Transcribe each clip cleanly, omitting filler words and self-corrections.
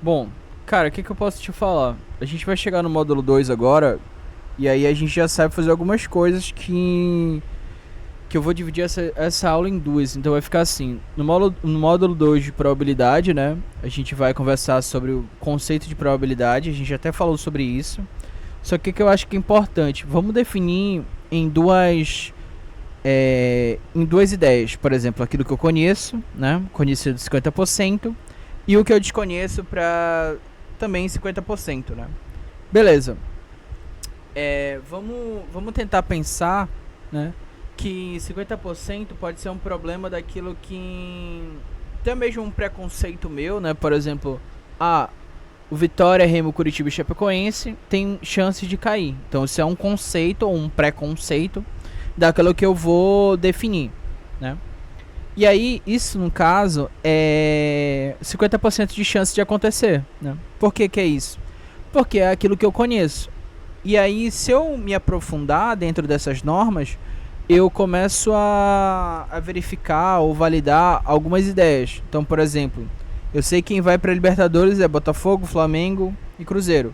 Bom, cara, o que que eu posso te falar? A gente vai chegar no módulo 2 agora, e aí a gente já sabe fazer algumas coisas que eu vou dividir essa aula em duas. Então vai ficar assim, no módulo 2 de probabilidade, né? A gente vai conversar sobre o conceito de probabilidade, a gente até falou sobre isso. Só que eu acho que é importante, vamos definir em duas ideias. Por exemplo, aquilo que eu conheço, né? Conhecido 50%, e o que eu desconheço para também 50%, né? Beleza. Vamos tentar pensar, né, que 50% pode ser um problema daquilo que até mesmo um preconceito meu, né? Por exemplo, o Vitória, Remo, Curitiba e Chapecoense tem chances de cair. Então isso é um conceito ou um preconceito daquilo que eu vou definir, né? E aí, isso no caso é 50% de chance de acontecer, né? Por que que é isso? Porque é aquilo que eu conheço. E aí, se eu me aprofundar dentro dessas normas, eu começo a verificar ou validar algumas ideias. Então, por exemplo, eu sei quem vai para Libertadores é Botafogo, Flamengo e Cruzeiro.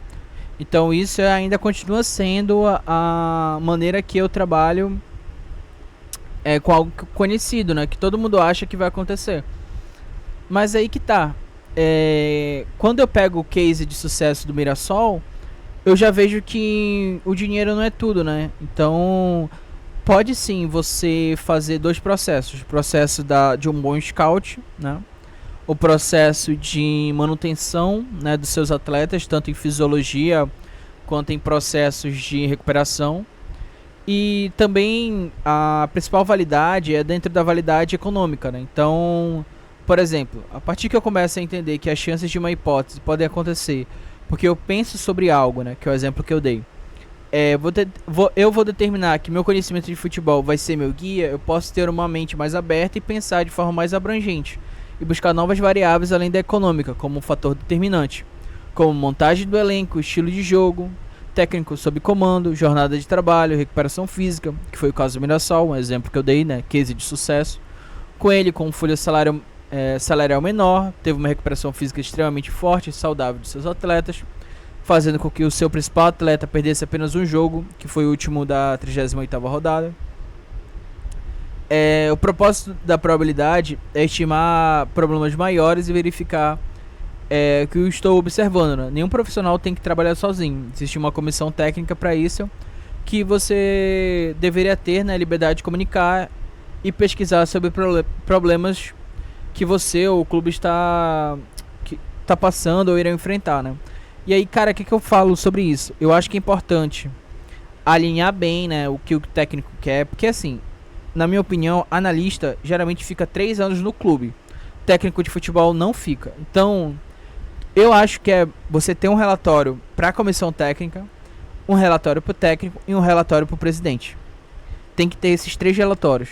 Então, isso ainda continua sendo a maneira que eu trabalho com algo conhecido, né? Que todo mundo acha que vai acontecer. Mas aí que tá. Quando eu pego o case de sucesso do Mirassol, eu já vejo que o dinheiro não é tudo, né? Então, pode sim você fazer dois processos. O processo de um bom scout, né? O processo de manutenção, né, dos seus atletas, tanto em fisiologia quanto em processos de recuperação. E também a principal validade é dentro da validade econômica, né? Então, por exemplo, a partir que eu começo a entender que as chances de uma hipótese podem acontecer porque eu penso sobre algo, né? Que é o exemplo que eu dei. Eu vou determinar que meu conhecimento de futebol vai ser meu guia. Eu posso ter uma mente mais aberta e pensar de forma mais abrangente e buscar novas variáveis além da econômica como um fator determinante, como montagem do elenco, estilo de jogo, técnico sob comando, jornada de trabalho, recuperação física, que foi o caso do Mirassol, um exemplo que eu dei, né, case de sucesso. Com ele, com folha salarial menor, teve uma recuperação física extremamente forte e saudável de seus atletas, fazendo com que o seu principal atleta perdesse apenas um jogo, que foi o último da 38ª rodada. O propósito da probabilidade é estimar problemas maiores e verificar que eu estou observando, né? Nenhum profissional tem que trabalhar sozinho. Existe uma comissão técnica para isso que você deveria ter, né, liberdade de comunicar e pesquisar sobre problemas que você ou o clube está passando ou irá enfrentar, né? E aí, cara, o que eu falo sobre isso? Eu acho que é importante alinhar bem, né, o que o técnico quer, porque assim, na minha opinião, analista geralmente fica 3 anos no clube. Técnico de futebol não fica. Então, eu acho que é você ter um relatório para a comissão técnica, um relatório para o técnico e um relatório para o presidente. Tem que ter esses 3 relatórios.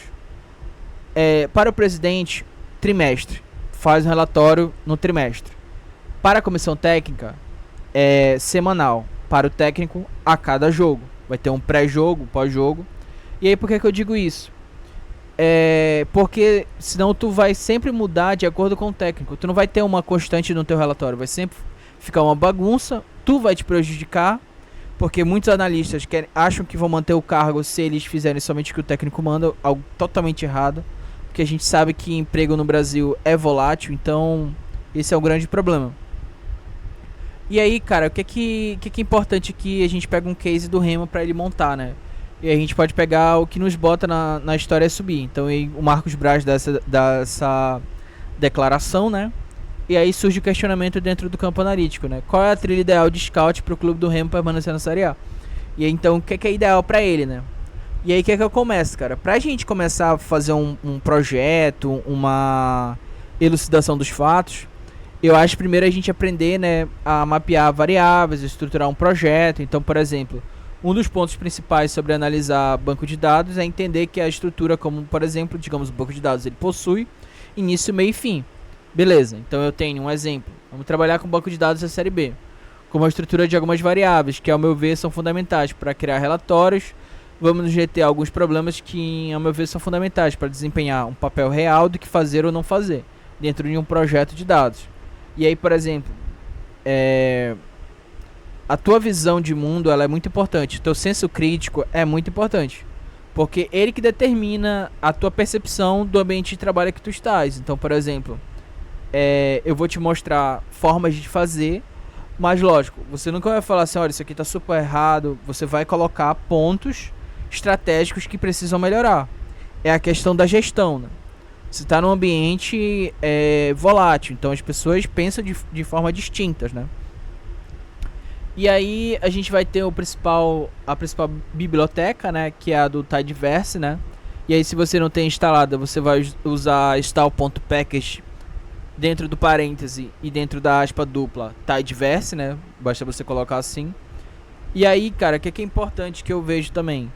Para o presidente, trimestre. Faz um relatório no trimestre. Para a comissão técnica, semanal. Para o técnico, a cada jogo. Vai ter um pré-jogo, pós-jogo. E aí, por que eu digo isso? Porque senão tu vai sempre mudar de acordo com o técnico. Tu não vai ter uma constante no teu relatório. Vai sempre ficar uma bagunça. Tu vai te prejudicar. Porque muitos analistas acham que vão manter o cargo se eles fizerem somente o que o técnico manda. Algo totalmente errado. Porque a gente sabe que emprego no Brasil é volátil. Então esse é um grande problema. E aí, cara, o que é importante que a gente pega um case do Remo pra ele montar, né? E a gente pode pegar o que nos bota na história é subir. Então o Marcos Braz dá essa declaração, né? E aí surge o questionamento dentro do campo analítico, né? Qual é a trilha ideal de scout para o clube do Remo permanecer na Série A? E aí, então, o que é ideal para ele, né? E aí, o que eu começo, cara? Pra gente começar a fazer um projeto, uma elucidação dos fatos, eu acho primeiro a gente aprender, né, a mapear variáveis, estruturar um projeto. Então, por exemplo, um dos pontos principais sobre analisar banco de dados é entender que a estrutura, como por exemplo, digamos, o banco de dados, ele possui início, meio e fim. Beleza, então eu tenho um exemplo. Vamos trabalhar com o banco de dados da série B, com uma estrutura de algumas variáveis, que ao meu ver são fundamentais para criar relatórios. Vamos nos reter a alguns problemas que, ao meu ver, são fundamentais para desempenhar um papel real do que fazer ou não fazer dentro de um projeto de dados. E aí, por exemplo, a tua visão de mundo ela é muito importante. Teu senso crítico é muito importante. Porque ele que determina a tua percepção do ambiente de trabalho que tu estás. Então, por exemplo, eu vou te mostrar formas de fazer, mas lógico, você nunca vai falar assim, olha, isso aqui tá super errado. Você vai colocar pontos estratégicos que precisam melhorar. É a questão da gestão, né? Você está num ambiente volátil, então as pessoas pensam de forma distintas, né? E aí a gente vai ter a principal biblioteca, né, que é a do Tidyverse, né? E aí se você não tem instalada, você vai usar install.package dentro do parêntese e dentro da aspa dupla Tidyverse, né? Basta você colocar assim. E aí, cara, o que é importante que eu vejo também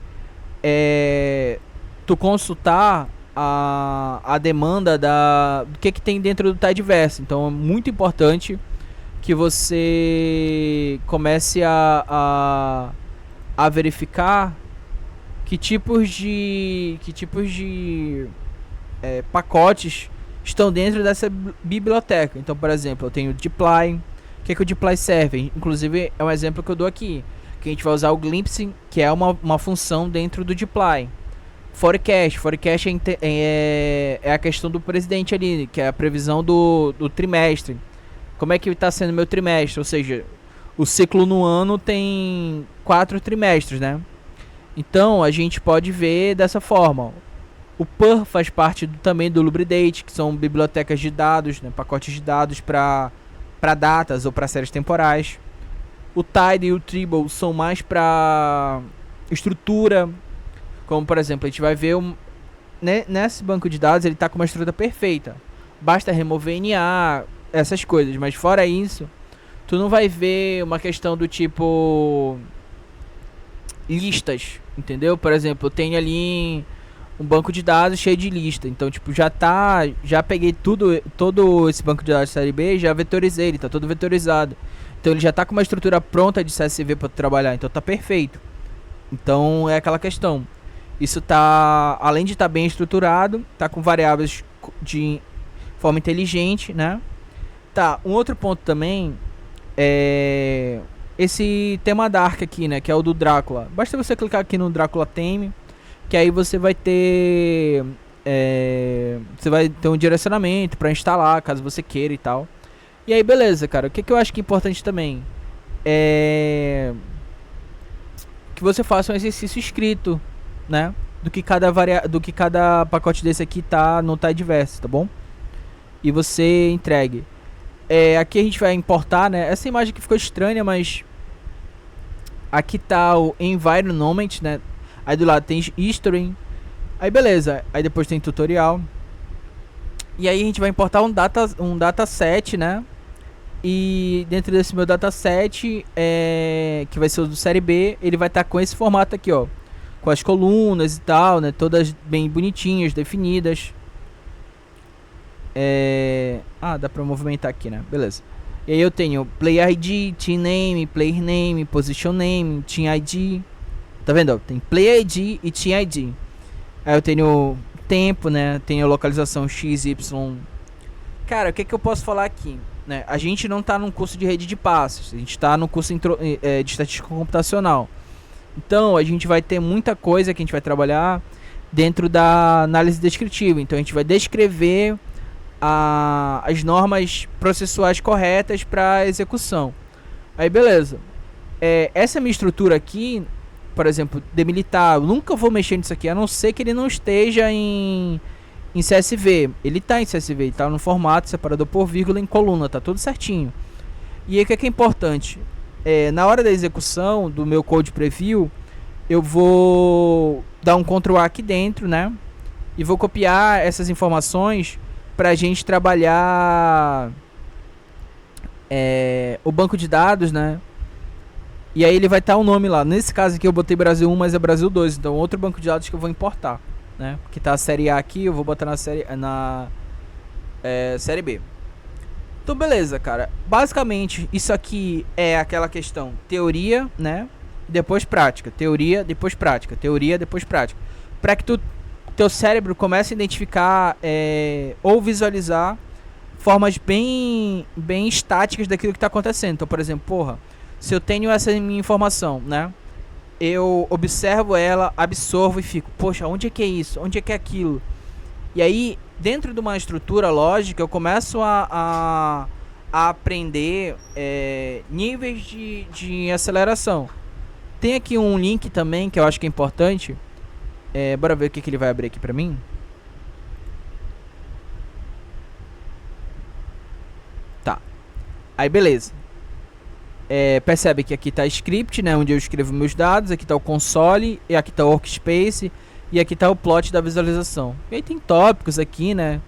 é tu consultar a demanda do que tem dentro do Tidyverse. Então é muito importante que você comece a verificar que tipos de pacotes estão dentro dessa biblioteca. Então, por exemplo, eu tenho o dplyr. O que o dplyr serve? Inclusive é um exemplo que eu dou aqui, que a gente vai usar o glimpse, que é uma função dentro do dplyr. Forecast é a questão do presidente ali, que é a previsão do trimestre. Como é que está sendo meu trimestre? Ou seja, o ciclo no ano tem 4 trimestres, né? Então, a gente pode ver dessa forma. O Purrr faz parte também do Lubridate, que são bibliotecas de dados, né? Pacotes de dados para datas ou para séries temporais. O Tidy e o Tribble são mais para estrutura. Como, por exemplo, a gente vai ver nesse banco de dados, ele está com uma estrutura perfeita. Basta remover NA, essas coisas, mas fora isso, tu não vai ver uma questão do tipo listas, entendeu? Por exemplo, eu tenho ali um banco de dados cheio de lista, então tipo, já peguei todo esse banco de dados série B, já vetorizei, ele tá todo vetorizado. Então ele já tá com uma estrutura pronta de CSV para trabalhar, então tá perfeito. Então é aquela questão. Isso tá, além de estar bem estruturado, tá com variáveis de forma inteligente, né? Tá, um outro ponto também é esse tema Dark aqui, né, que é o do Drácula. Basta você clicar aqui no Drácula Theme, que aí você vai ter um direcionamento para instalar, caso você queira e tal. E aí beleza, cara. O que eu acho que é importante também é que você faça um exercício escrito, né, do que cada pacote desse aqui tá no Tidyverse, tá bom? E você entregue. Aqui a gente vai importar, né? Essa imagem aqui ficou estranha, mas aqui tá o environment, né? Aí do lado tem history. Aí beleza. Aí depois tem tutorial. E aí a gente vai importar um dataset, né? E dentro desse meu dataset, que vai ser o do série B, ele vai estar com esse formato aqui, ó, com as colunas e tal, né? Todas bem bonitinhas, definidas. Dá pra movimentar aqui, né? Beleza. E aí eu tenho Player ID, Team Name, Player Name, Position Name, Team ID. Tá vendo? Tem Player ID e Team ID. Aí eu tenho tempo, né? Tenho localização X, Y. Cara, o que eu posso falar aqui? Né? A gente não tá num curso de rede de passos. A gente tá no curso de estatística computacional. Então a gente vai ter muita coisa que a gente vai trabalhar dentro da análise descritiva. Então a gente vai descrever as normas processuais corretas para execução. Aí beleza. Essa minha estrutura aqui, por exemplo, demilitar, eu nunca vou mexer nisso aqui, a não ser que ele não esteja em CSV. Ele está em CSV, ele tá no formato separador por vírgula em coluna, tá tudo certinho. E aí o que é importante? Na hora da execução do meu code preview, eu vou dar um Ctrl A aqui dentro, né? E vou copiar essas informações pra gente trabalhar o banco de dados, né? E aí ele vai estar o nome lá. Nesse caso aqui eu botei Brasil 1, mas é Brasil 2. Então outro banco de dados que eu vou importar, né? Que tá a série A aqui, eu vou botar na série B. Então beleza, cara. Basicamente isso aqui é aquela questão teoria, né? Depois prática. Teoria, depois prática. Teoria, depois prática. Pra que teu cérebro comece a identificar ou visualizar formas bem estáticas daquilo que está acontecendo. Então, por exemplo, porra, se eu tenho essa minha informação, né? Eu observo ela, absorvo e fico, poxa, onde é que é isso? Onde é que é aquilo? E aí, dentro de uma estrutura lógica, eu começo a aprender níveis de aceleração. Tem aqui um link também que eu acho que é importante. Bora ver o que ele vai abrir aqui pra mim. Tá. Aí beleza. Percebe que aqui tá script, né, onde eu escrevo meus dados. Aqui tá o console, e aqui tá o workspace, e aqui tá o plot da visualização. E aí tem tópicos aqui, né,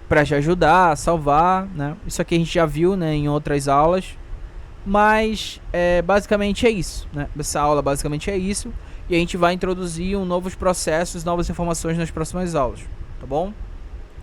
pra te ajudar a salvar, né. Isso aqui a gente já viu, né, em outras aulas. Mas basicamente é isso, né? Essa aula basicamente é isso. E a gente vai introduzir novos processos, novas informações nas próximas aulas, tá bom?